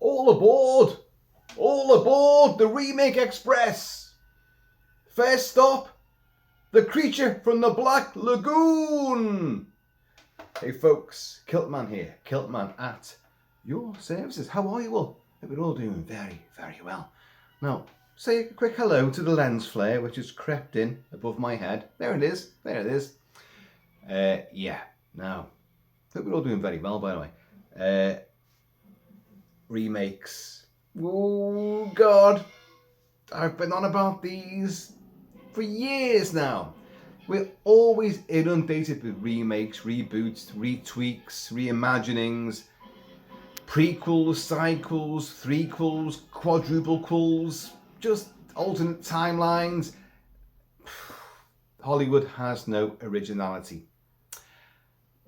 All aboard! All aboard the Remake Express! First stop, the creature from the Black Lagoon! Hey folks, Kilt-Man here, Kilt-Man at your services. How are you all? Hope you're all doing very, very well. Now, say a quick hello to the lens flare which has crept in above my head. There it is, there it is. Now, hope you're all doing very well, by the way. Remakes. Oh God, I've been on about these for years now. We're always inundated with remakes, reboots, retweaks, reimaginings, prequels, sequels, threequels, quadruplequels, just alternate timelines. Hollywood has no originality.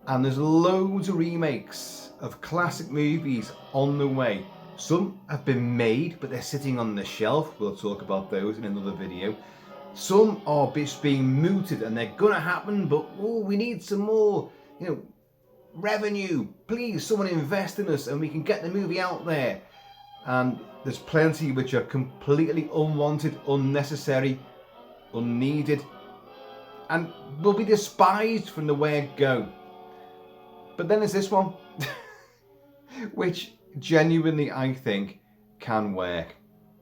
And there's loads of remakes of classic movies on the way. Some have been made, but they're sitting on the shelf. We'll talk about those in another video. Some are just being mooted and they're gonna happen, but we need some more, revenue. Please, someone invest in us and we can get the movie out there. And there's plenty which are completely unwanted, unnecessary, unneeded, and will be despised from the word go. But then there's this one, which genuinely I think can work.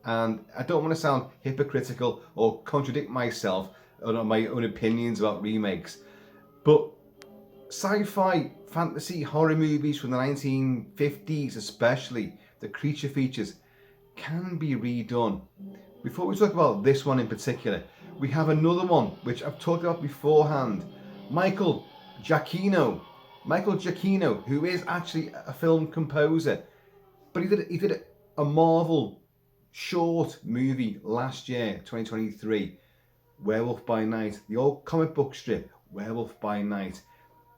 And I don't want to sound hypocritical or contradict myself on my own opinions about remakes, but sci-fi, fantasy, horror movies from the 1950s especially, the creature features, can be redone. Before we talk about this one in particular, we have another one which I've talked about beforehand. Michael Giacchino, who is actually a film composer, but he did a Marvel short movie last year, 2023, Werewolf by Night, the old comic book strip, Werewolf by Night.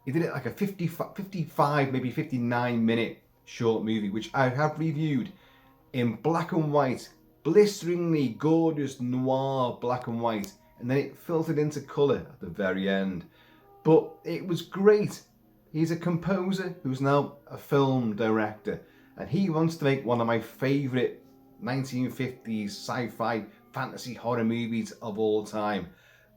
He did it like a 55, maybe 59 minute short movie, which I have reviewed in black and white, blisteringly gorgeous noir black and white, and then it filtered into colour at the very end. But it was great. He's a composer who's now a film director, and he wants to make one of my favourite 1950s sci-fi fantasy horror movies of all time.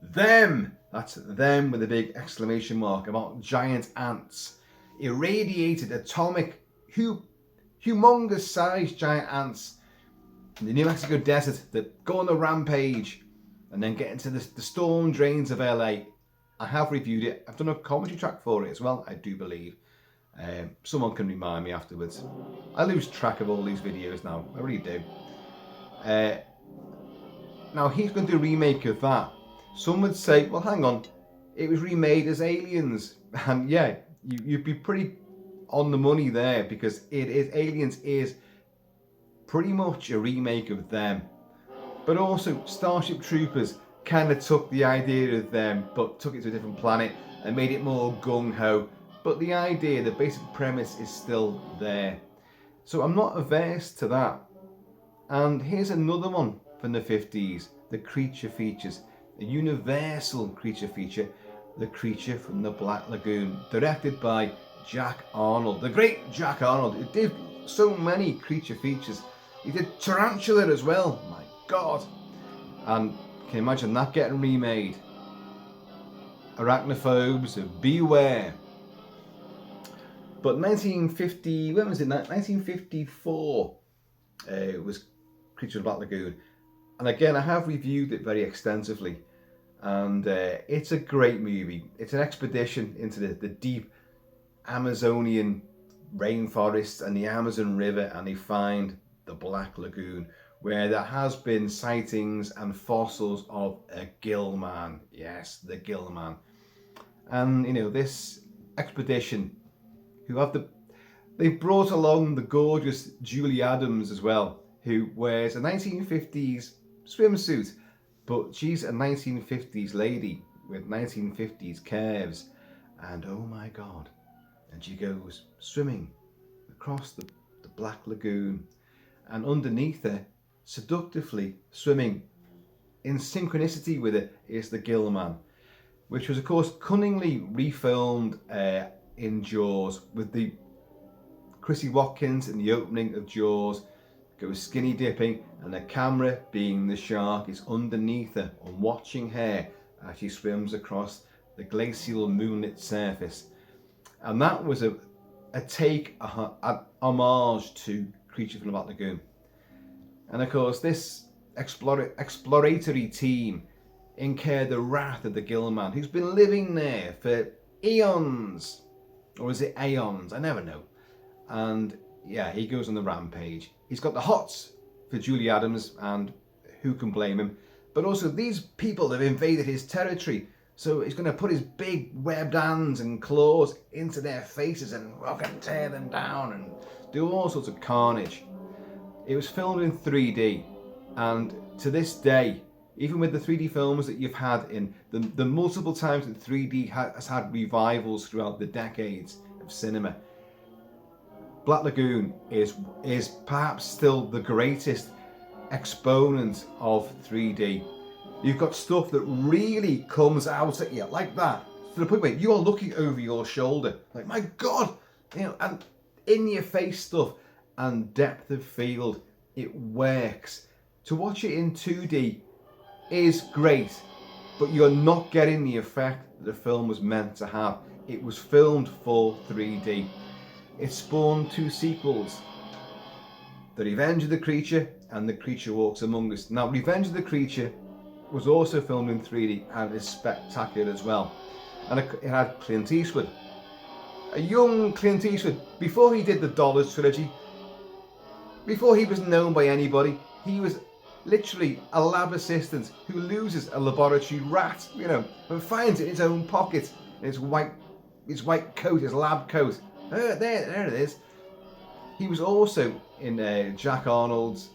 Them, that's them with a big exclamation mark, about giant ants, irradiated atomic, humongous sized giant ants in the New Mexico desert that go on a rampage and then get into the storm drains of LA. I have reviewed it. I've done a commentary track for it as well, I do believe. Someone can remind me afterwards. I lose track of all these videos now, I really do. Now he's going to do a remake of that. Some would say, well hang on, it was remade as Aliens. And yeah, you'd be pretty on the money there, because Aliens is pretty much a remake of them. But also Starship Troopers kind of took the idea of them, but took it to a different planet and made it more gung-ho. But the idea, the basic premise is still there. So I'm not averse to that. And here's another one from the 50s, the creature features, a universal creature feature, the creature from the Black Lagoon, directed by Jack Arnold, the great Jack Arnold, who did so many creature features. He did Tarantula as well, my God. And can you imagine that getting remade? Arachnophobes, beware. But 1950, when was it? 1954 was Creature of the Black Lagoon. And again, I have reviewed it very extensively. And it's a great movie. It's an expedition into the deep Amazonian rainforests and the Amazon River, and they find the Black Lagoon, where there has been sightings and fossils of a gill-man. Yes, the gill-man. And this expedition, they've brought along the gorgeous Julie Adams as well, who wears a 1950s swimsuit, but she's a 1950s lady with 1950s curves, and oh my God, and she goes swimming across the Black Lagoon, and underneath her, seductively swimming in synchronicity with it, is the gill-man, which was of course cunningly refilmed in Jaws with the Chrissy Watkins in the opening of Jaws goes skinny dipping, and the camera, being the shark, is underneath her and watching her as she swims across the glacial moonlit surface. And that was a homage to Creature from the Black Lagoon. And of course, this exploratory team incurred the wrath of the Gill-Man, who's been living there for eons. Or is it aeons? I never know. And yeah, he goes on the rampage. He's got the hots for Julie Adams, and who can blame him? But also, these people have invaded his territory, so he's going to put his big webbed hands and claws into their faces and fucking tear them down and do all sorts of carnage. It was filmed in 3D, and to this day, even with the 3D films that you've had in the multiple times that 3D has had revivals throughout the decades of cinema, Black Lagoon is perhaps still the greatest exponent of 3D. You've got stuff that really comes out at you like that, to the point where you are looking over your shoulder, like, my God, and in your face stuff, and depth of field. It works. To watch it in 2D is great, but you're not getting the effect that the film was meant to have. It was filmed for 3D. It spawned 2 sequels, The Revenge of the Creature and The Creature Walks Among Us. Now, Revenge of the Creature was also filmed in 3D and is spectacular as well. And it had Clint Eastwood. A young Clint Eastwood, before he did the Dollars trilogy, before he was known by anybody, he was literally a lab assistant who loses a laboratory rat, and finds it in his own pocket, in his white coat, his lab coat. There it is. He was also in Jack Arnold's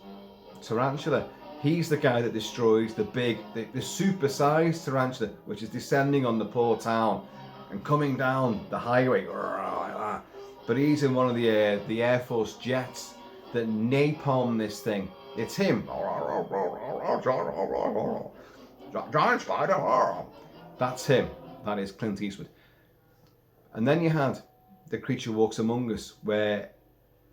Tarantula. He's the guy that destroys the super-sized tarantula, which is descending on the poor town and coming down the highway. But he's in one of the Air Force jets that napalm this thing. It's him. Giant spider. That's him. That is Clint Eastwood. And then you had The Creature Walks Among Us, where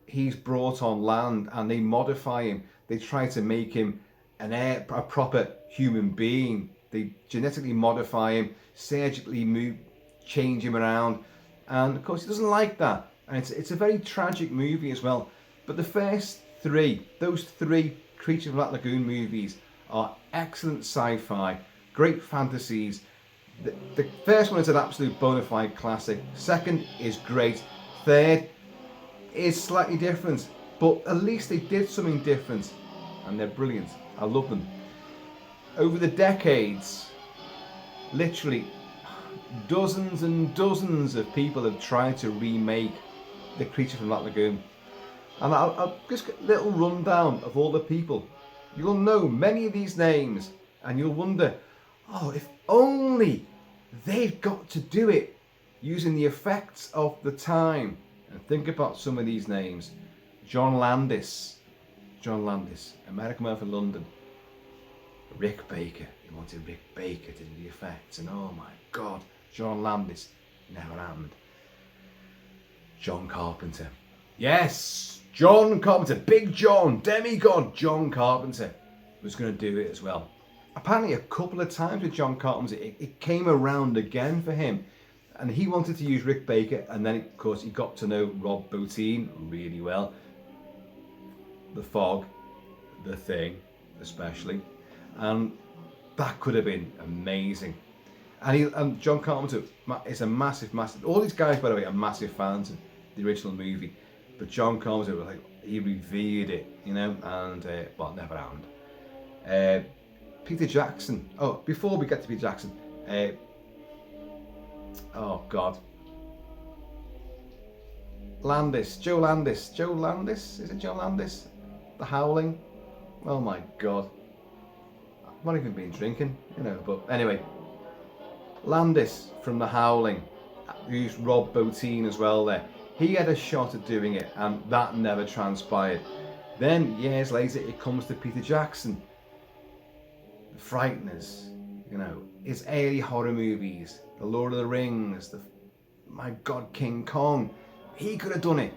he's brought on land and they modify him. They try to make him a proper human being. They genetically modify him, surgically change him around. And of course, he doesn't like that. And it's a very tragic movie as well. But the first 3, those 3 Creature from the Black Lagoon movies are excellent sci-fi, great fantasies. The first one is an absolute bona fide classic. Second is great. Third is slightly different, but at least they did something different, and they're brilliant. I love them. Over the decades, literally dozens and dozens of people have tried to remake The Creature from the Black Lagoon. And I'll just get a little rundown of all the people. You'll know many of these names, and you'll wonder, if only they've got to do it using the effects of the time. And think about some of these names. John Landis, American Man from London. Rick Baker, he wanted Rick Baker to do the effects, and oh my God, John Landis, never happened. John Carpenter, yes, John Carpenter, Big John, demigod John Carpenter was going to do it as well. Apparently a couple of times with John Carpenter, it came around again for him. And he wanted to use Rick Baker, and then of course he got to know Rob Bottin really well. The Fog, The Thing especially. And that could have been amazing. And John Carpenter is a massive, all these guys, by the way, are massive fans of the original movie. But John Carpenter was like, he revered it, and well, never happened. Peter Jackson. Oh, before we get to Peter Jackson, oh God, Joe Landis, is it Joe Landis? The Howling. Oh my God, I've not even been drinking, but anyway, Landis from The Howling, who's Rob Bottin as well there. He had a shot at doing it, and that never transpired. Then years later, it comes to Peter Jackson, The Frighteners, his early horror movies, The Lord of the Rings, my God, King Kong. He could have done it.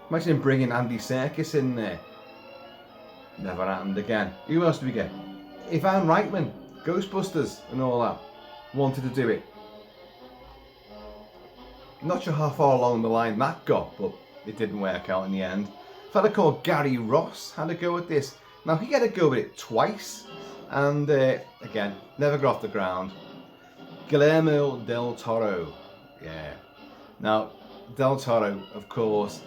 Imagine bringing Andy Serkis in there. Never happened again. Who else do we get? Ivan Reitman, Ghostbusters and all that. Wanted to do it. Not sure how far along the line that got, but it didn't work out in the end. A fella called Gary Ross had a go at this. Now he had a go at it twice, and again, never got off the ground. Guillermo del Toro, yeah. Now, del Toro, of course,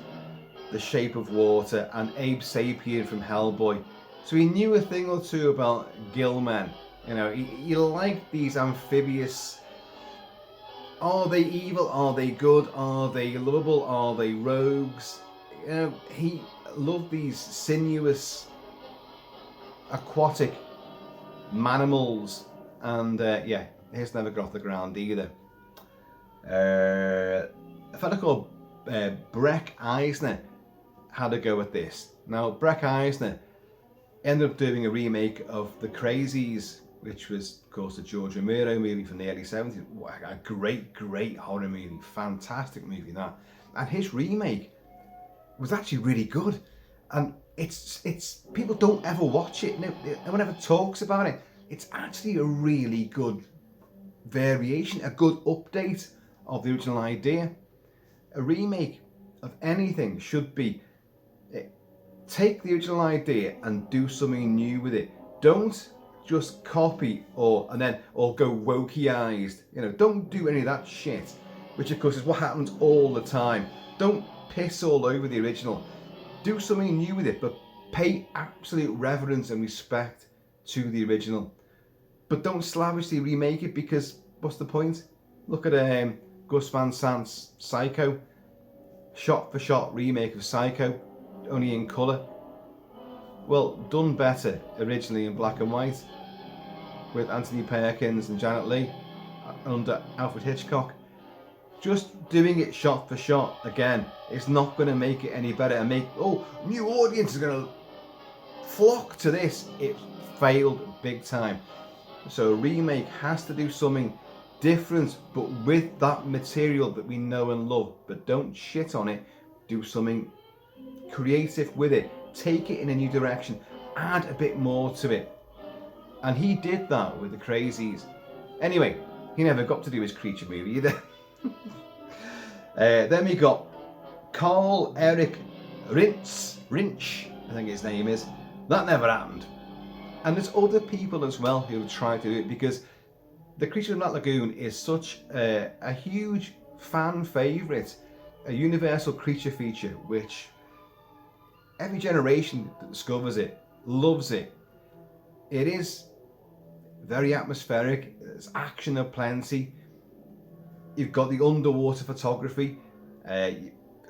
The Shape of Water, and Abe Sapien from Hellboy. So he knew a thing or two about Gill-Men. You know, he liked these amphibious. Are they evil? Are they good? Are they lovable? Are they rogues? You know, he loved these sinuous, aquatic manimals, and yeah, his never got off the ground either. A fella called Breck Eisner had a go at this. Now, Breck Eisner ended up doing a remake of The Crazies, which was, of course, the George Romero movie from the early 70s. A great horror movie. Fantastic movie, that. And his remake was actually really good. And it's people don't ever watch it. No one ever talks about it. It's actually a really good variation, a good update of the original idea. A remake of anything should be take the original idea and do something new with it. Don't just copy or go wokeized. You know, don't do any of that shit, which of course is what happens all the time. Don't piss all over the original. Do something new with it, but pay absolute reverence and respect to the original. But don't slavishly remake it, because what's the point? Look at Gus Van Sant's Psycho, shot for shot remake of Psycho, only in colour. Well, done better originally in black and white, with Anthony Perkins and Janet Leigh under Alfred Hitchcock. Just doing it shot for shot again is not going to make it any better and make, oh, new audience is going to flock to this. It failed big time. So a remake has to do something different, but with that material that we know and love. But don't shit on it. Do something creative with it. Take it in a new direction. Add a bit more to it. And he did that with The Crazies. Anyway, he never got to do his creature movie either. Then we got Carl Eric Rinch, I think his name is. That never happened. And there's other people as well who try to do it, because The Creature of the Black Lagoon is such a huge fan favourite, a universal creature feature, which every generation that discovers it loves it. It is very atmospheric, there's action aplenty. You've got the underwater photography.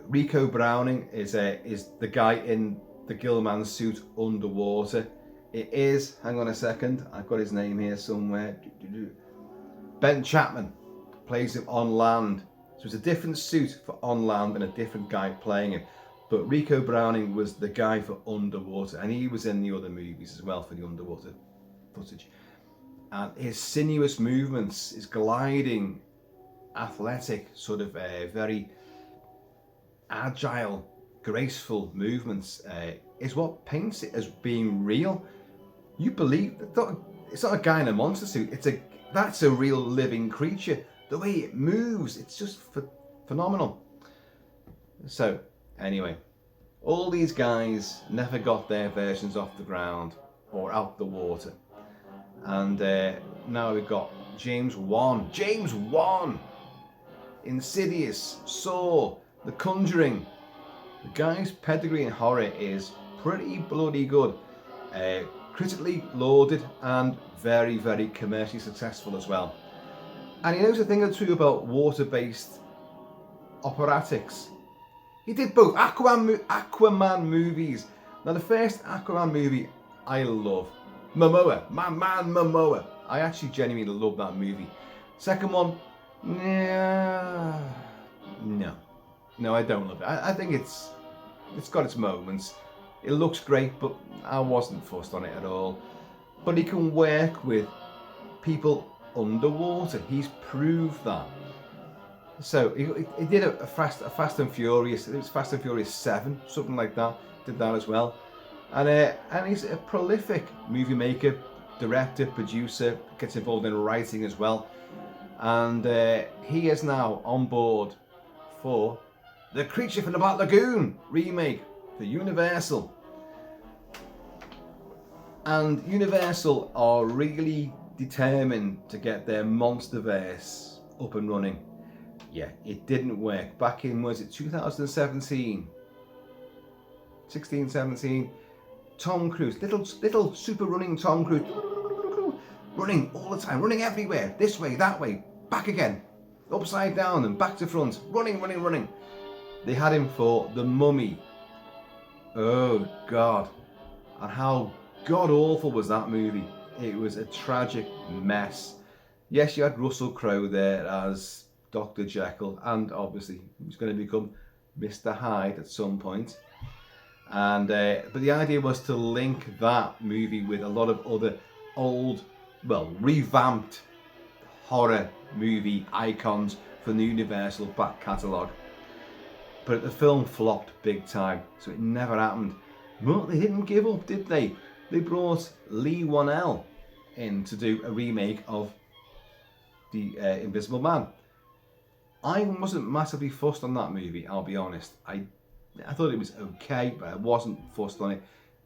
Rico Browning is the guy in the Gill-Man suit underwater. It is, hang on a second, I've got his name here somewhere. Ben Chapman plays him on land. So it's a different suit for on land and a different guy playing it. But Rico Browning was the guy for underwater, and he was in the other movies as well for the underwater footage. And his sinuous movements, his gliding, athletic, sort of very agile, graceful movements is what paints it as being real. You believe that it's not a guy in a monster suit. That's a real living creature. The way it moves, it's just phenomenal. So anyway, all these guys never got their versions off the ground or out the water, and now we've got James Wan. Insidious, Saw, The Conjuring. The guy's pedigree in horror is pretty bloody good. Critically lauded and very, very commercially successful as well. And he knows a thing or two about water-based operatics. He did both Aquaman movies. Now the first Aquaman movie I love. Momoa, my man Momoa. I actually genuinely love that movie. Second one, no, I don't love it. I think it's got its moments. It looks great, but I wasn't fussed on it at all. But he can work with people underwater. He's proved that. So he did a Fast and Furious. It was Fast and Furious 7, something like that. Did that as well. And he's a prolific movie maker, director, producer. Gets involved in writing as well. And he is now on board for The Creature from the Black Lagoon remake for Universal. And Universal are really determined to get their Monsterverse up and running. Yeah, it didn't work. Back in, was it 2017? 16, 17. Tom Cruise, little super running Tom Cruise, running all the time, running everywhere, this way, that way, back again, upside down and back to front, running. They had him for The Mummy. Oh God, and how god awful was that movie? It was a tragic mess. Yes, you had Russell Crowe there as Dr. Jekyll, and obviously he was going to become Mr. Hyde at some point. And but the idea was to link that movie with a lot of other old, well, revamped horror movie icons from the Universal back catalogue. But the film flopped big time, so it never happened. But they didn't give up, did they? They brought Leigh Whannell in to do a remake of The Invisible Man. I wasn't massively fussed on that movie, I'll be honest. I thought it was okay, but I wasn't fussed on it.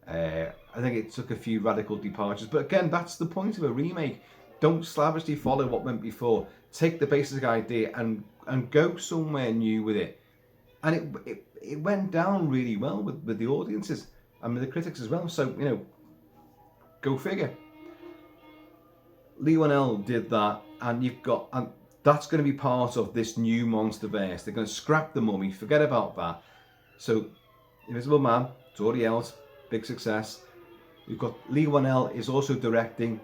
I think it took a few radical departures, but again, that's the point of a remake. Don't slavishly follow what went before. Take the basic idea and go somewhere new with it. And it went down really well with the audiences and with the critics as well. So, you know, go figure. Leigh Whannell did that, and that's going to be part of this new Monsterverse. They're going to scrap The Mummy, forget about that. So, Invisible Man, it's already out, big success. We've got Leigh Whannell is also directing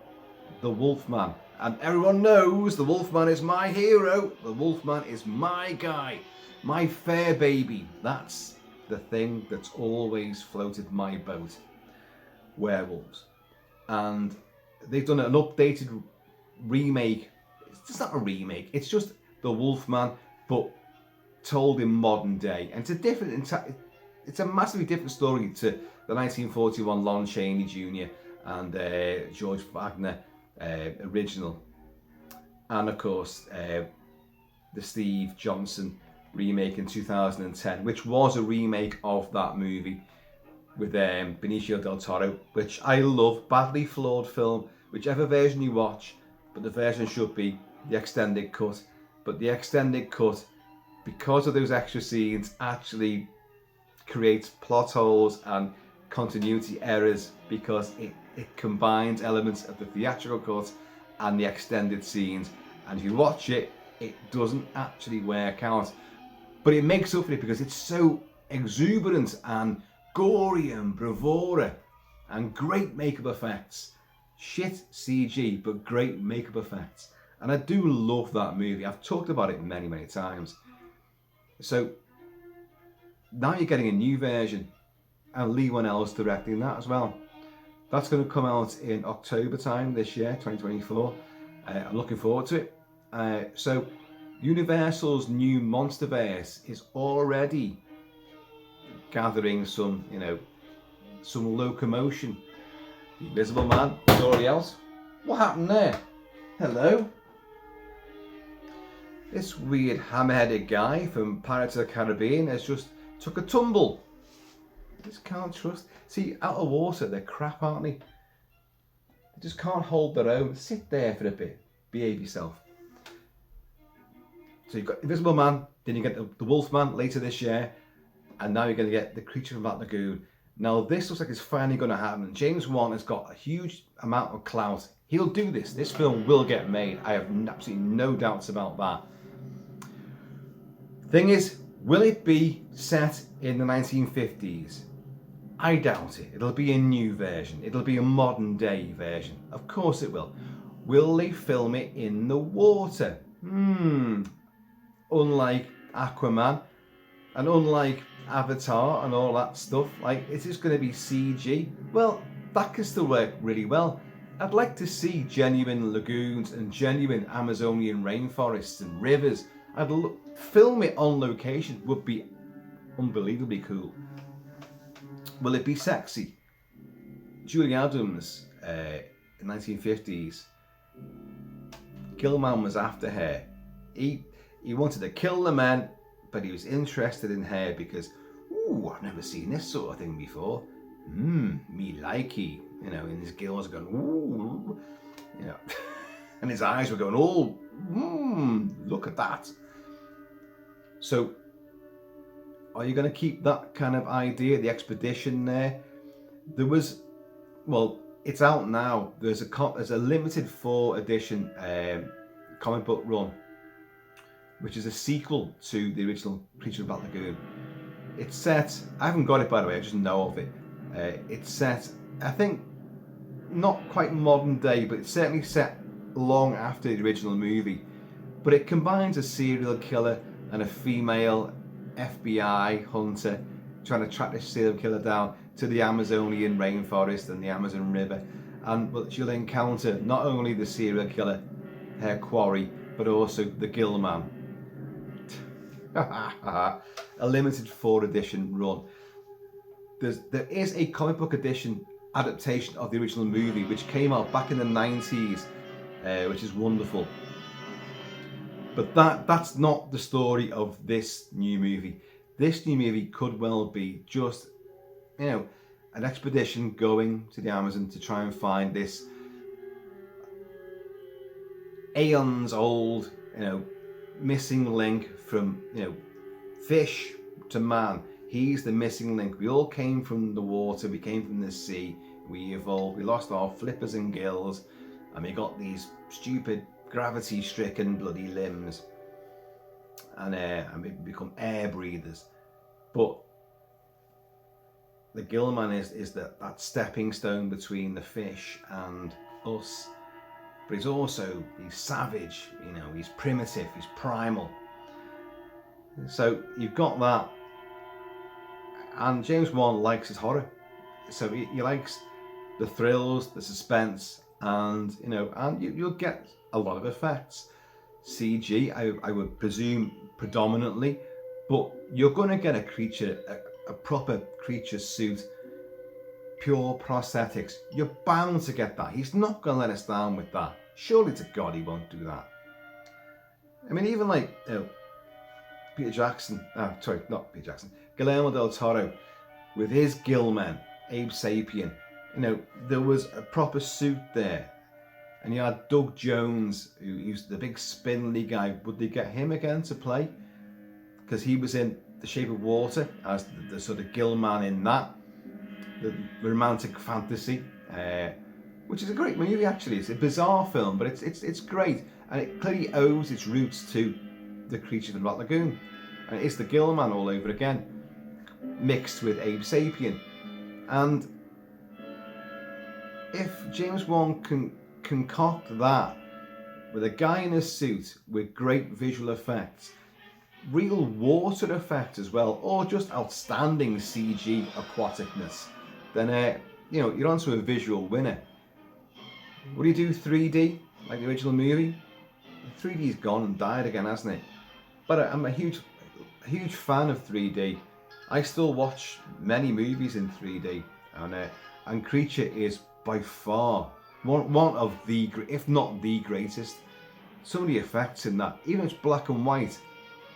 The Wolfman. And everyone knows The Wolfman is my hero. The Wolfman is my guy, my fair baby. That's the thing that's always floated my boat. Werewolves. And they've done an updated remake. It's not a remake, it's just The Wolfman, but told in modern day. And it's a massively different story to the 1941 Lon Chaney Jr. and George Wagner original. And of course, the Steve Johnson remake in 2010, which was a remake of that movie with Benicio del Toro, which I love. Badly flawed film, whichever version you watch, but the version should be the extended cut. But the extended cut, because of those extra scenes, actually creates plot holes and continuity errors, because it combines elements of the theatrical cut and the extended scenes, and if you watch it, it doesn't actually work out. But it makes up for it because it's so exuberant and gory and bravura and great makeup effects. Shit CG, but great makeup effects. And I do love that movie. I've talked about it many, many times. So now you're getting a new version, and Leigh Whannell's directing that as well. That's going to come out in October time this year, 2024. I'm looking forward to it. So Universal's new Monsterverse is already gathering some, some locomotion. The Invisible Man is already out. What happened there? Hello? This weird hammer-headed guy from Pirates of the Caribbean has just took a tumble. I just can't trust. See, out of water, they're crap, aren't they? They just can't hold their own. Sit there for a bit. Behave yourself. So you've got Invisible Man, then you get the Wolfman later this year, and now you're going to get The Creature from Black Lagoon. Now this looks like it's finally going to happen. James Wan has got a huge amount of clout. He'll do this. This film will get made. I have absolutely no doubts about that. Thing is, will it be set in the 1950s? I doubt it. It'll be a new version. It'll be a modern day version. Of course it will. Will they film it in the water? Unlike Aquaman and unlike Avatar and all that stuff, like, is this going to be CG? Well, that can still work really well. I'd like to see genuine lagoons and genuine Amazonian rainforests and rivers Film it on location would be unbelievably cool. Will it be sexy? Julie Adams, in 1950s, Kilt-Man was after her. He wanted to kill the men, but he was interested in her because, ooh, I've never seen this sort of thing before. Me likey, you know, and his gills are going, ooh, you know, and his eyes were going, oh, look at that. So, are you going to keep that kind of idea, the expedition there? There was, well, it's out now. There's a limited 4 edition comic book run, which is a sequel to the original Creature of the Black Lagoon. It's set, I haven't got it by the way, I just know of it. It's set, I think, not quite modern day, but it's certainly set long after the original movie. But it combines a serial killer and a female FBI hunter trying to track this serial killer down to the Amazonian rainforest and the Amazon River. And well, she'll encounter not only the serial killer, her quarry, but also the Gill-Man. A limited 4 edition run. There is a comic book edition adaptation of the original movie which came out back in the 90s, which is wonderful. But that's not the story of this new movie. This new movie could well be just, you know, an expedition going to the Amazon to try and find this aeons old, you know, missing link from, you know, fish to man. He's the missing link. We all came from the water, we came from the sea, we evolved, we lost our flippers and gills, and we got these stupid gravity-stricken bloody limbs. And we become air breathers. But the Gill-Man is that stepping stone between the fish and us. But he's savage, you know, he's primitive, he's primal. So you've got that. And James Wan likes his horror. So he likes the thrills, the suspense, and, you know, and you'll get a lot of effects. CG, I would presume predominantly, but you're going to get a creature, a proper creature suit, pure prosthetics. You're bound to get that. He's not going to let us down with that. Surely to God he won't do that. I mean, even like, you know, Peter Jackson, not Peter Jackson, Guillermo del Toro with his Gill-Man, Abe Sapien, you know, there was a proper suit there. And you had Doug Jones, who's the big spindly guy. Would they get him again to play? Because he was in The Shape of Water as the sort of Gill-Man in that. The romantic fantasy, which is a great movie actually. It's a bizarre film, but it's great. And it clearly owes its roots to the Creature of the Black Lagoon. And it's the Gill-Man all over again, mixed with Abe Sapien. And if James Wan can concoct that with a guy in a suit with great visual effects, real water effects as well, or just outstanding CG aquaticness, then you know, you're onto a visual winner. Would you do 3D like the original movie? 3D's gone and died again, hasn't it? But I'm a huge fan of 3D. I still watch many movies in 3D, and Creature is by far one of the, if not the greatest. Some of the effects in that, even if it's black and white,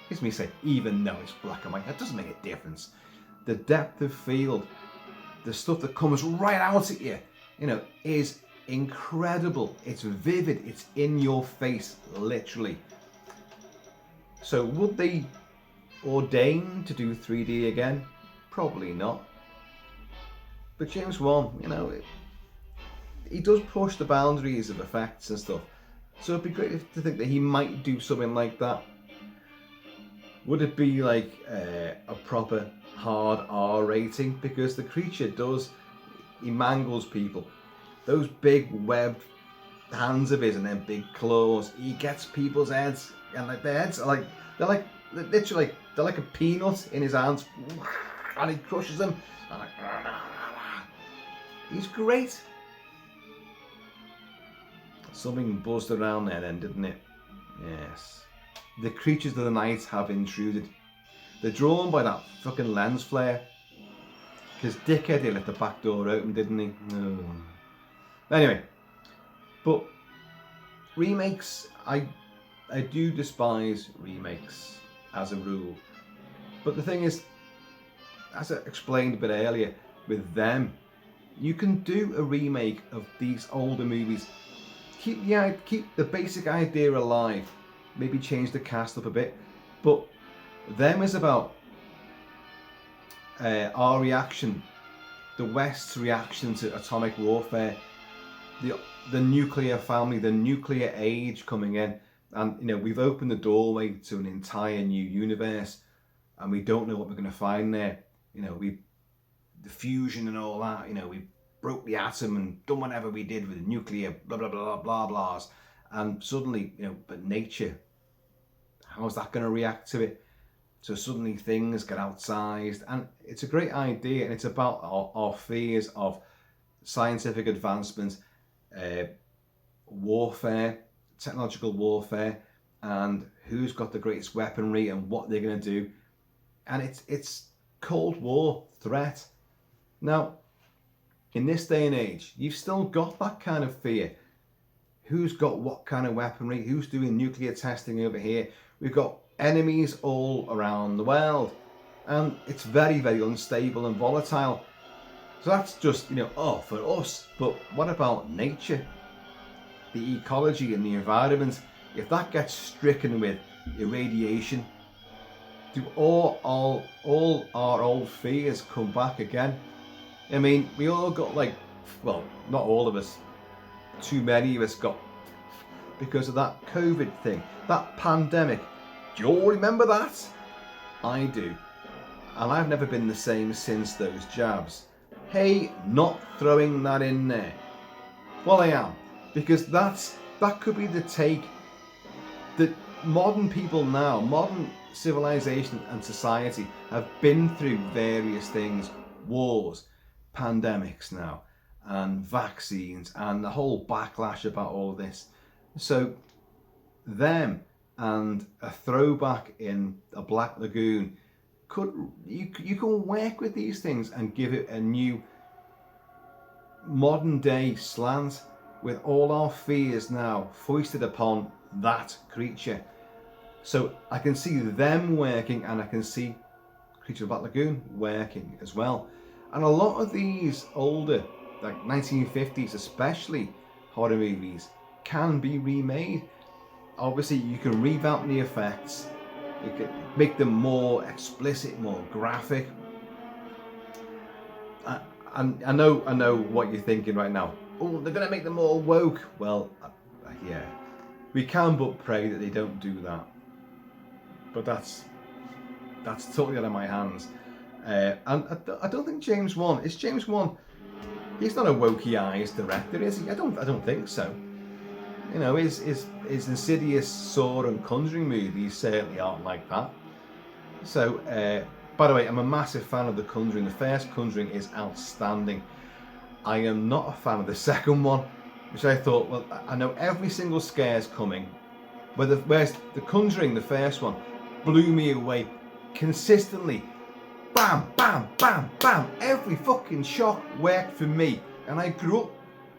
gives me say, even though it's black and white, that doesn't make a difference. The depth of field, the stuff that comes right out at you, you know, is incredible. It's vivid, it's in your face, literally. So would they ordain to do 3D again? Probably not. But James Wan, you know, he does push the boundaries of effects and stuff. So it'd be great to think that he might do something like that. Would it be like a proper hard R rating? Because the Creature he mangles people. Those big webbed hands of his and then big claws, he gets people's heads, and like their heads are they're literally like a peanut in his hands, and he crushes them. And he's great. Something buzzed around there then, didn't it? Yes. the creatures of the night have intruded. They're drawn by that fucking lens flare. Because dickhead, he left the back door open, didn't he? No. Anyway, but remakes, I do despise remakes as a rule. But the thing is, as I explained a bit earlier, with them, you can do a remake of these older movies. Keep the basic idea alive. Maybe change the cast up a bit. But them is about our reaction, the West's reaction to atomic warfare, the nuclear family, the nuclear age coming in, and we've opened the doorway to an entire new universe, and we don't know what we're going to find there. The fusion and all that. We broke the atom and done whatever we did with the nuclear blah blah blah blah blahs, and suddenly but nature, how's that going to react to it? So suddenly things get outsized, and it's a great idea, and it's about our fears of scientific advancement, warfare, technological warfare, and who's got the greatest weaponry and what they're going to do. And it's Cold War threat. Now, in this day and age, you've still got that kind of fear. Who's got what kind of weaponry? Who's doing nuclear testing over here? We've got enemies all around the world, and it's very, very unstable and volatile. So that's just for us. But what about nature, the ecology and the environment? If that gets stricken with irradiation, do all our old fears come back again? I mean, we all got well, not all of us, too many of us got, because of that COVID thing, that pandemic. Do you all remember that? I do. And I've never been the same since those jabs. Hey, not throwing that in there. Well, I am. Because that could be the take that modern people now, modern civilization and society have been through various things. Wars, pandemics now, and vaccines, and the whole backlash about all this. So them and a throwback in a Black Lagoon, you can work with these things and give it a new modern day slant, with all our fears now foisted upon that creature. So I can see them working, and I can see Creature of Black Lagoon working as well. And a lot of these older, like 1950s especially, horror movies can be remade. Obviously, you can revamp the effects. You can make them more explicit, more graphic. And I know what you're thinking right now. Oh, they're gonna make them more woke. Well, yeah, we can but pray that they don't do that. But that's totally out of my hands. And I don't think James Wan. Is James Wan? He's not a wokey eyes director, is he? I don't think so. His Insidious, Saw and Conjuring movies certainly aren't like that. So, by the way, I'm a massive fan of The Conjuring. The first Conjuring is outstanding. I am not a fan of the second one, which I thought, well, I know every single scare is coming. Whereas The Conjuring, the first one, blew me away consistently. Bam, bam, bam, bam. Every fucking shot worked for me. And I grew up,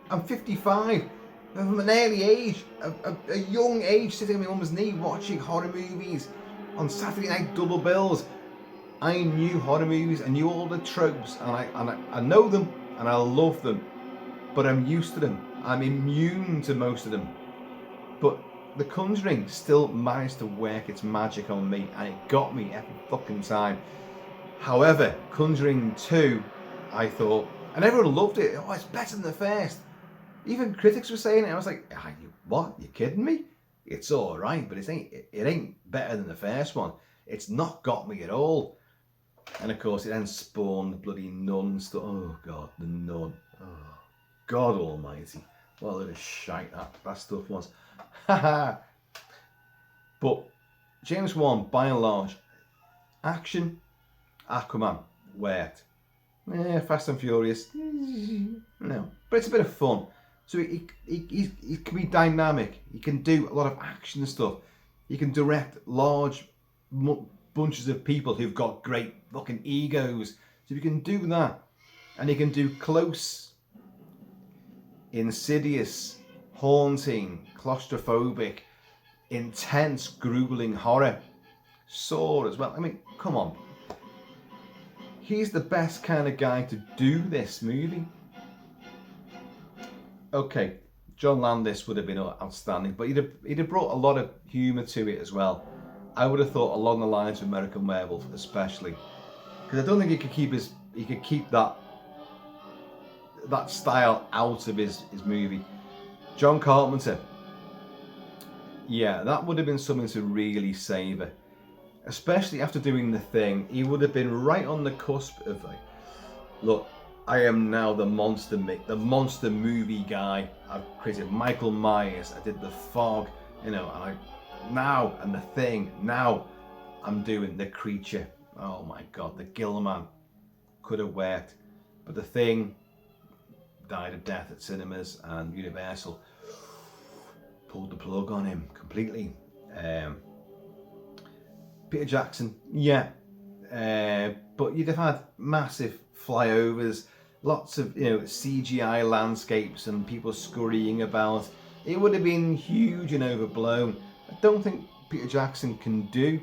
I'm 55. From an early age, a young age, sitting on my mum's knee watching horror movies on Saturday night double bills. I knew horror movies, I knew all the tropes, and I know them and I love them, but I'm used to them. I'm immune to most of them. But The Conjuring still managed to work its magic on me, and it got me every fucking time. However, Conjuring 2, I thought, and everyone loved it. Oh, it's better than the first. Even critics were saying it. I was like, what? You kidding me? It's all right, but it ain't better than the first one. It's not got me at all. And of course, it then spawned the bloody Nun stuff. Oh God, the Nun. Oh God Almighty! What a load of shite that stuff was. But James Wan, by and large, action, Aquaman worked. Fast and Furious, no, but it's a bit of fun. So he can be dynamic. He can do a lot of action stuff. He can direct large bunches of people who've got great fucking egos. So if you can do that, and he can do close, insidious, haunting, claustrophobic, intense, grueling horror, Saw as well. I mean, come on. He's the best kind of guy to do this movie. Okay, John Landis would have been outstanding, but he'd have brought a lot of humour to it as well. I would have thought along the lines of American Werewolf, especially, because I don't think he could keep that style out of his movie. John Carpenter, yeah, that would have been something to really savour, especially after doing The Thing. He would have been right on the cusp of like, look, I am now the monster movie guy. I've created Michael Myers. I did The Fog, and The Thing. Now I'm doing The Creature. Oh my God, The Gill-Man could have worked, but The Thing died a death at cinemas, and Universal pulled the plug on him completely. Peter Jackson, yeah, but you'd have had massive flyovers, lots of CGI landscapes and people scurrying about. It would have been huge and overblown. I don't think Peter Jackson can do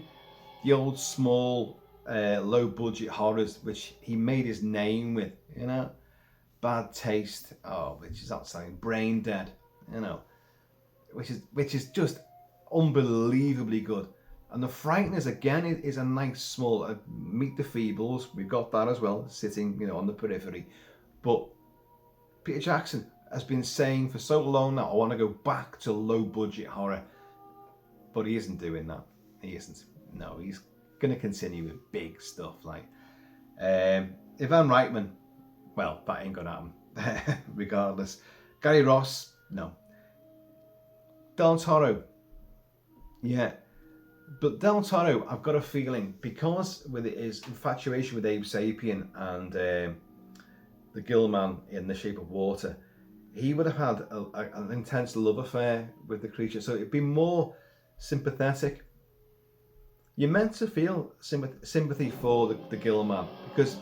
the old small, low budget horrors which he made his name with. Bad Taste, which is outstanding. Brain Dead, which is just unbelievably good. And The Frighteners again is a nice small Meet the Feebles. We've got that as well, sitting on the periphery. But Peter Jackson has been saying for so long now, I want to go back to low budget horror, but he isn't doing that. He isn't. No, he's going to continue with big stuff like Ivan Reitman. Well, that ain't gonna happen. Regardless, Gary Ross, no. Del Toro, yeah. But Del Toro, I've got a feeling, because with his infatuation with Abe Sapien and the Gill-Man in The Shape of Water, he would have had an intense love affair with the creature. So it'd be more sympathetic. You're meant to feel sympathy for the Gill-Man, because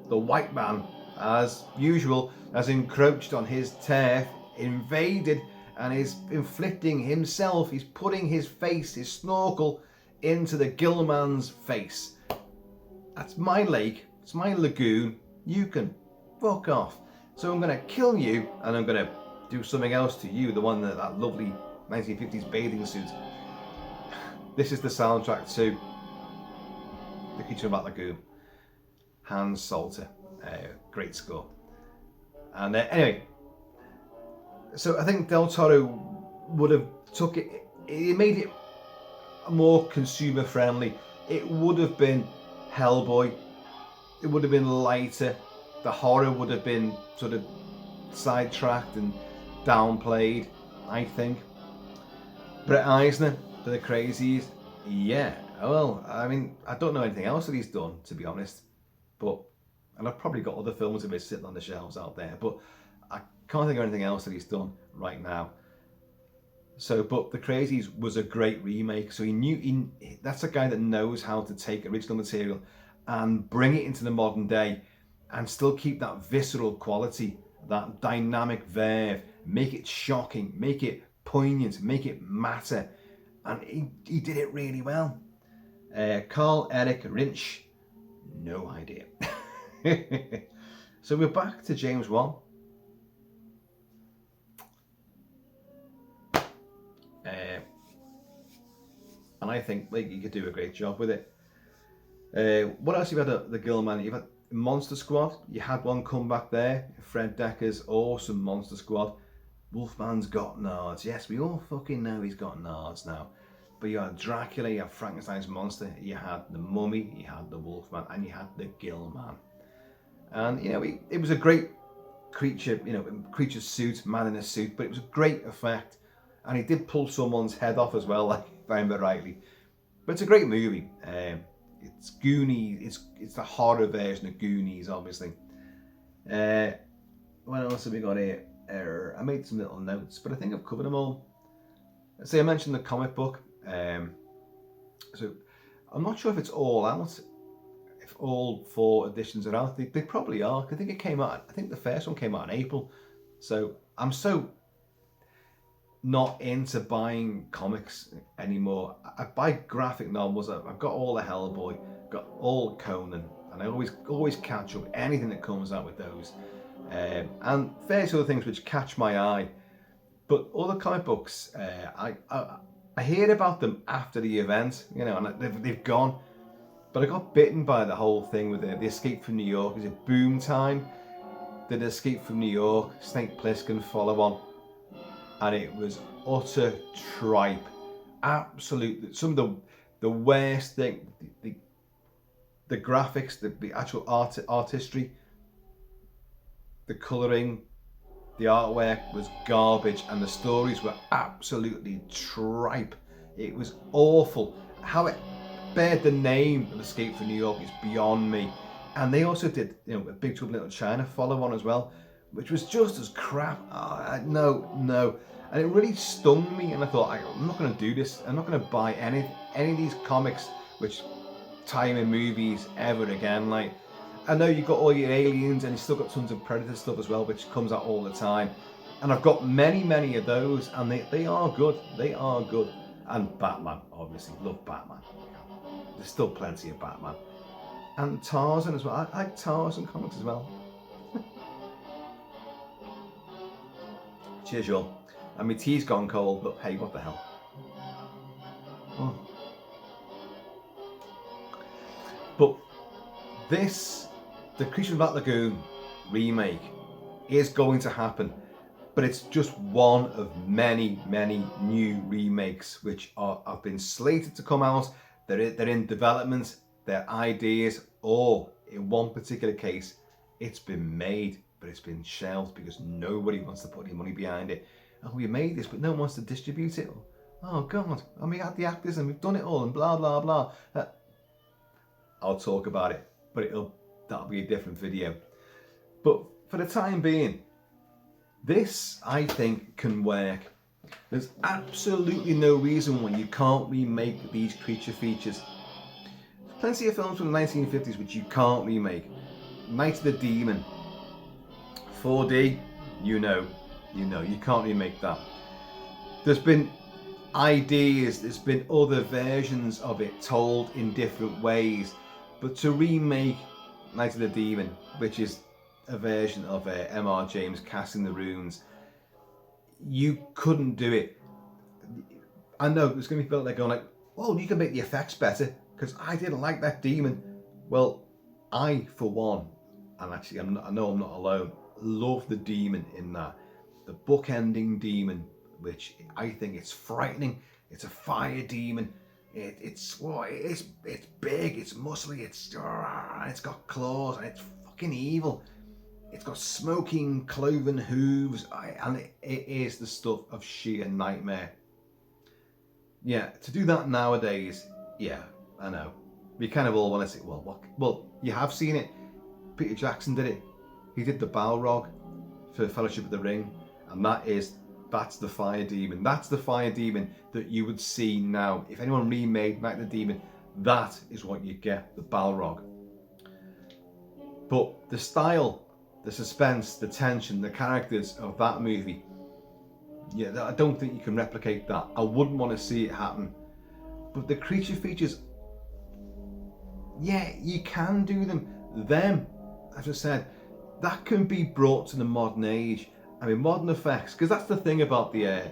the white man, as usual, has encroached on his turf, invaded, and is inflicting himself. He's putting his face, his snorkel, into the Gill-Man's face. That's my lake, it's my lagoon, you can fuck off. So I'm going to kill you, and I'm going to do something else to you, the one that lovely 1950s bathing suit. This is the soundtrack to The Creature of Black Lagoon. Hans Salter, great score. And anyway, so I think Del Toro would have took it, he made it more consumer friendly. It would have been Hellboy, it would have been lighter, the horror would have been sort of sidetracked and downplayed, I think. Brett Eisner for The Crazies, yeah, well, I mean, I don't know anything else that he's done, to be honest, and I've probably got other films of his sitting on the shelves out there, but I can't think of anything else that he's done right now. So, but The Crazies was a great remake. So that's a guy that knows how to take original material and bring it into the modern day and still keep that visceral quality, that dynamic verve, make it shocking, make it poignant, make it matter. And he did it really well. Carl Eric Rinch, no idea. So we're back to James Wan. And I think he could do a great job with it. What else? You've had the Gill-Man, you've had Monster Squad, you had one come back there, Fred Decker's awesome Monster Squad. Wolfman's got nards, yes, we all fucking know he's got nards now. But you had Dracula, you had Frankenstein's monster, you had the Mummy, you had the Wolfman, and you had the Gill-Man. And it was a great creature, creature suit, man in a suit, but it was a great effect. And he did pull someone's head off as well, like, if I remember rightly. But it's a great movie. It's Goonies. It's the horror version of Goonies, obviously. What else have we got here? I made some little notes, but I think I've covered them all. So I mentioned the comic book. So I'm not sure if it's all out, if all 4 editions are out. They probably are. I think it came out, I think the first one came out in April. So I'm so not into buying comics anymore. I buy graphic novels. I've got all the Hellboy, got all Conan, and I always catch up anything that comes out with those. And various other things which catch my eye. But other comic books, I hear about them after the event, and they've gone. But I got bitten by the whole thing with the Escape from New York. Is it Boom Time? Did Escape from New York, Snake Plissken follow on, and it was utter tripe. Absolute, some of the worst thing, the graphics, the actual artistry, the colouring, the artwork was garbage, and the stories were absolutely tripe. It was awful. How it bared the name of Escape from New York is beyond me. And they also did, a Big Trouble in Little China follow on as well, which was just as crap. No. And it really stung me, and I thought, I'm not going to do this. I'm not going to buy any of these comics which tie in movies ever again. Like, I know you've got all your Aliens, and you've still got tons of Predator stuff as well, which comes out all the time. And I've got many of those, and they are good. They are good. And Batman, obviously, love Batman. There's still plenty of Batman. And Tarzan as well. I like Tarzan comics as well. Cheers, y'all. I mean, tea's gone cold, but hey, what the hell. But this, the Creature from the Black Lagoon remake, is going to happen. But it's just one of many new remakes which have been slated to come out. They're in development. Their ideas, or in one particular case, it's been made, but it's been shelved because nobody wants to put any money behind it. Oh, we made this, but no one wants to distribute it. Oh God, and we had the actors and we've done it all and blah blah blah. I'll talk about it, but that'll be a different video. But for the time being, this I think can work. There's absolutely no reason why you can't remake these creature features. Plenty of films from the 1950s which you can't remake. Night of the Demon, 4D, you can't remake that. There's been ideas, there's been other versions of it told in different ways, but to remake Night of the Demon, which is a version of M.R. James Casting the Runes, you couldn't do it. I know there's going to be people that go like, well, you can make the effects better, because I didn't like that demon. Well, I, for one, and actually I know I'm not alone, love the demon in that. The book-ending demon, which I think it's frightening. It's a fire demon. It's big, it's muscly, it's got claws, and it's fucking evil. It's got smoking cloven hooves, and it is the stuff of sheer nightmare. Yeah, to do that nowadays, yeah, I know. We kind of all want to say, well, you have seen it. Peter Jackson did it. He did the Balrog for Fellowship of the Ring, and that's the fire demon. That's the fire demon that you would see now. If anyone remade Night of the Demon, that is what you get, the Balrog. But the style, the suspense, the tension, the characters of that movie, yeah, I don't think you can replicate that. I wouldn't want to see it happen. But the creature features, yeah, you can do them. Them, as I said, that can be brought to the modern age. I mean, modern effects, because that's the thing about the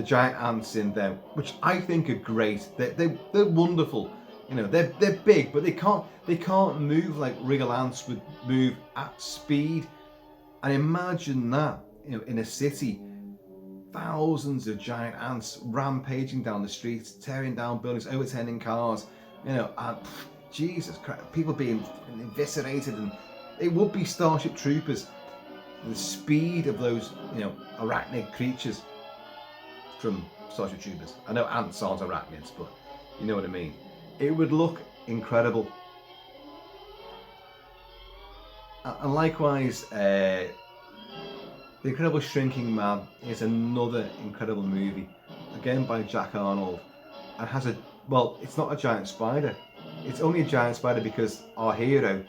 giant ants in there, which I think are great. They're wonderful. You know, they're big, but they can't move like real ants would move at speed. And imagine that, you know, in a city, thousands of giant ants rampaging down the streets, tearing down buildings, overturning cars, you know, and Jesus Christ, people being eviscerated, and it would be Starship Troopers. The speed of those, you know, arachnid creatures from Starship Troopers. I know ants aren't arachnids, but you know what I mean. It would look incredible. And likewise, The Incredible Shrinking Man is another incredible movie, again by Jack Arnold, and has Well, it's not a giant spider. It's only a giant spider because our hero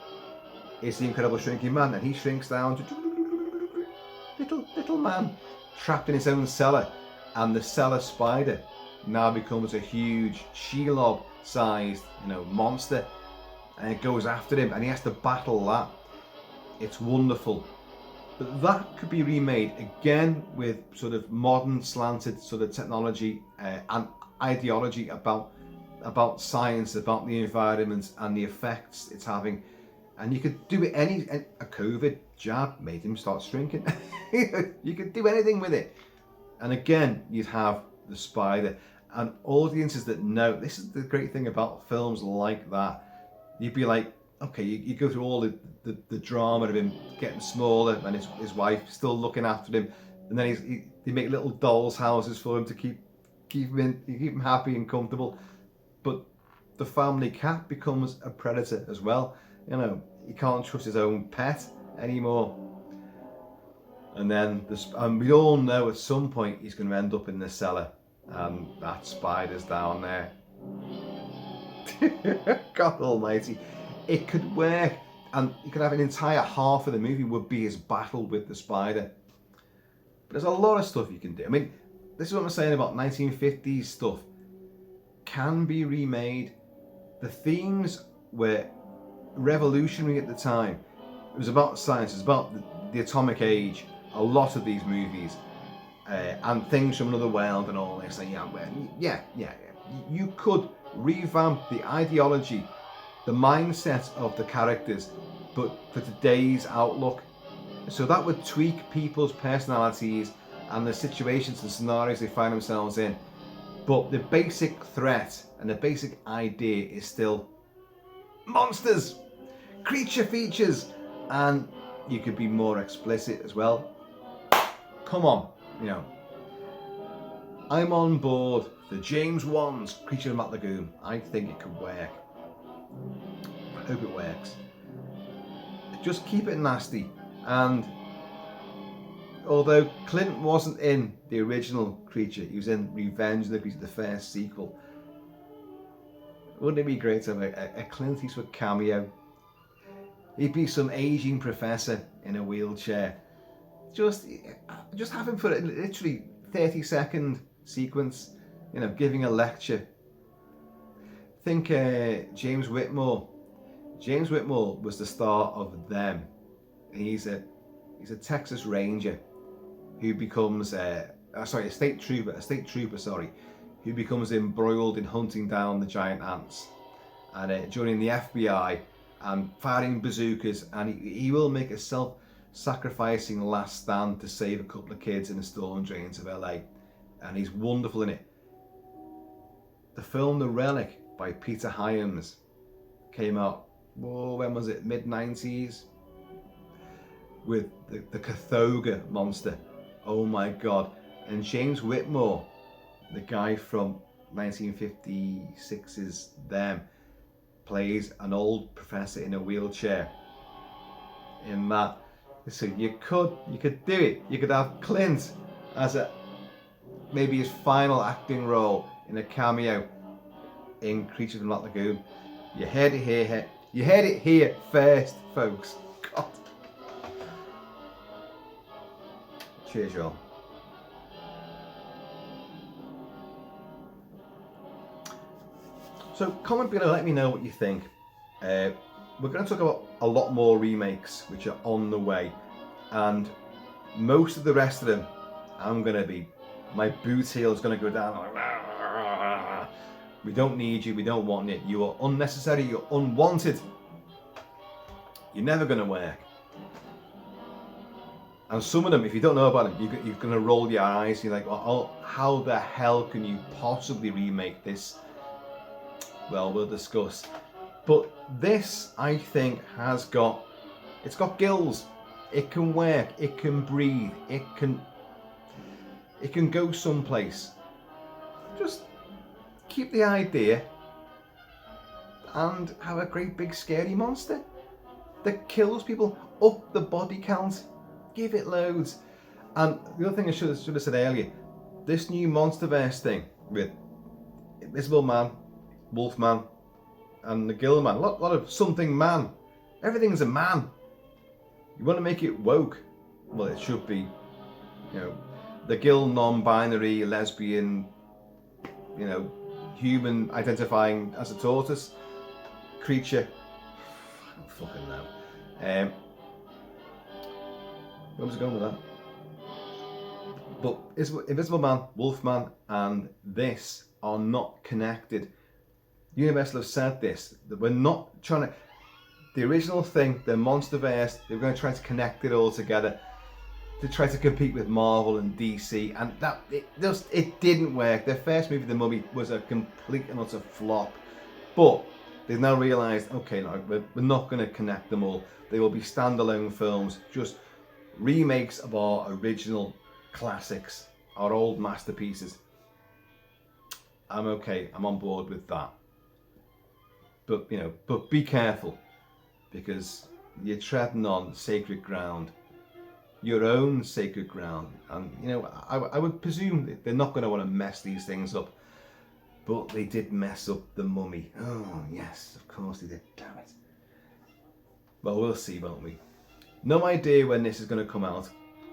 is the incredible shrinking man, and he shrinks down to little man trapped in his own cellar, and the cellar spider now becomes a huge Shelob-sized, monster, and it goes after him, and he has to battle that. It's wonderful. But that could be remade again with sort of modern slanted sort of technology and ideology about science, about the environment and the effects it's having. And you could do it a COVID jab made him start shrinking. You could do anything with it. And again, you'd have the spider. And audiences that know, this is the great thing about films like that. You'd be like, okay, you go through all the drama of him getting smaller and his wife still looking after him, and then they make little dolls houses for him to keep him happy and comfortable. But the family cat becomes a predator as well. He can't trust his own pet anymore. And then we all know at some point he's going to end up in the cellar, and that spider's down there. God almighty. It could work, and you could have an entire half of the movie would be his battle with the spider. But there's a lot of stuff you can do. I mean, this is what I'm saying about 1950s stuff. Can be remade. The themes were revolutionary at the time. It was about science, it was about the atomic age, a lot of these movies, and things from another world and all this. And yeah. You could revamp the ideology, the mindset of the characters, but for today's outlook. So that would tweak people's personalities and the situations and scenarios they find themselves in. But the basic threat and the basic idea is still monsters, creature features, and you could be more explicit as well. Come on, I'm on board for James Wan's Creature from the Black Lagoon. I think it could work. I hope it works. Just keep it nasty. And although Clint wasn't in the original Creature, he was in Revenge of the Creature, the first sequel. Wouldn't it be great to have a Clint Eastwood cameo? He'd be some aging professor in a wheelchair. Just have him for a literally 30-second sequence, giving a lecture. Think James Whitmore. James Whitmore was the star of Them. He's a Texas Ranger who becomes a state trooper, who becomes embroiled in hunting down the giant ants and joining the FBI and firing bazookas, and he will make a self-sacrificing last stand to save a couple of kids in the storm drains of LA, and he's wonderful in it. The film The Relic by Peter Hyams came out, when was it? Mid-90s, with the Cathoga monster. Oh my god. And James Whitmore, the guy from 1956's Them, plays an old professor in a wheelchair in that. So you could do it. You could have Clint as maybe his final acting role in a cameo in Creature from the Black Lagoon. You heard it here. You heard it here first, folks. God. Cheers, y'all. So comment below, let me know what you think. We're going to talk about a lot more remakes which are on the way, and most of the rest of them, my boot heel is going to go down like, we don't need you, we don't want it, you are unnecessary, you're unwanted, you're never going to work. And some of them, if you don't know about them, you're going to roll your eyes, you're like, oh, how the hell can you possibly remake this? Well, we'll discuss. But this, I think, it's got gills. It can work, it can breathe, it can go someplace. Just keep the idea and have a great big scary monster that kills people, up the body count, give it loads. And the other thing I should have said earlier, this new Monsterverse thing with Invisible Man, Wolfman and the Gill-Man. A lot of something man. Everything's a man. You want to make it woke? Well, it should be, you know, the Gill non-binary lesbian, you know, human identifying as a tortoise creature. I don't fucking know. Where was I going with that? But Invisible Man, Wolfman, and this are not connected. Universal have said this, that we're not trying to. The original thing, the Monsterverse, they were going to try to connect it all together to try to compete with Marvel and DC, and that it didn't work. Their first movie, The Mummy, was a complete and utter flop. But they've now realised, okay, no, we're not going to connect them all. They will be standalone films, just remakes of our original classics, our old masterpieces. I'm okay. I'm on board with that. But but be careful, because you're treading on sacred ground, your own sacred ground, and I would presume that they're not going to want to mess these things up. But they did mess up The Mummy. Oh yes, of course they did. Damn it. Well, we'll see, won't we? No idea when this is going to come out,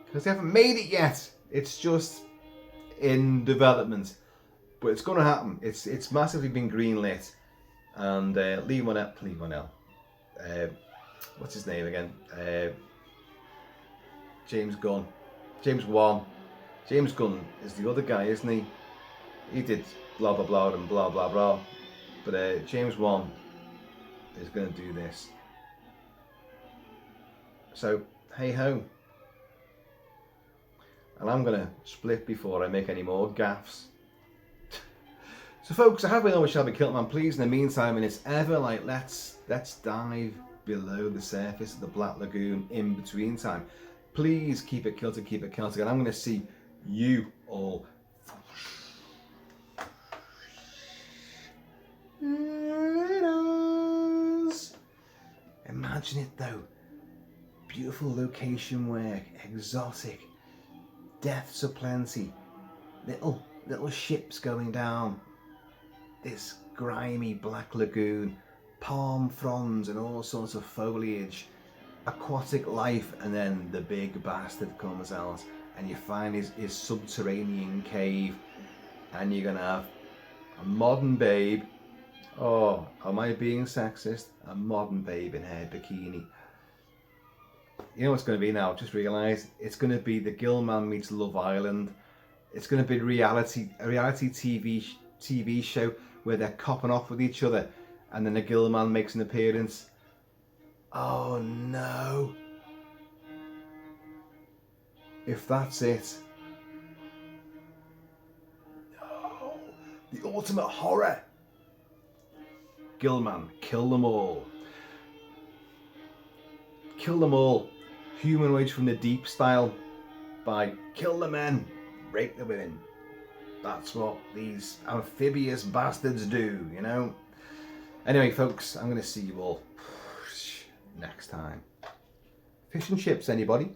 because they haven't made it yet. It's just in development, but it's going to happen. It's massively been greenlit, and Lee Whannell, what's his name again? James Wan. James Gunn is the other guy, isn't he? He did blah blah blah and blah blah blah, but James Wan is going to do this. So hey ho. And I'm going to split before I make any more gaffes. So folks, I have been always shall be Kilt-Man. Please, in the meantime, and it's ever like, let's dive below the surface of the Black Lagoon in between time. Please keep it kilted, keep it Celtic. And I'm going to see you all. Imagine it though. Beautiful location work, exotic. Deaths aplenty, little ships going down this grimy Black Lagoon, palm fronds and all sorts of foliage, aquatic life, and then the big bastard comes out and you find his subterranean cave, and you're gonna have a modern babe. Oh, am I being sexist? A modern babe in her bikini. You know what's going to be now? I've just realised it's going to be the Gill-Man meets Love Island. It's going to be a reality TV show where they're copping off with each other, and then the Gill-Man makes an appearance. Oh no! If that's it, no, the ultimate horror. Gill-Man, kill them all. Kill them all. Humanoids from the deep style by kill the men, rape the women. That's what these amphibious bastards do, you know. Anyway, folks, I'm going to see you all next time. Fish and chips, anybody?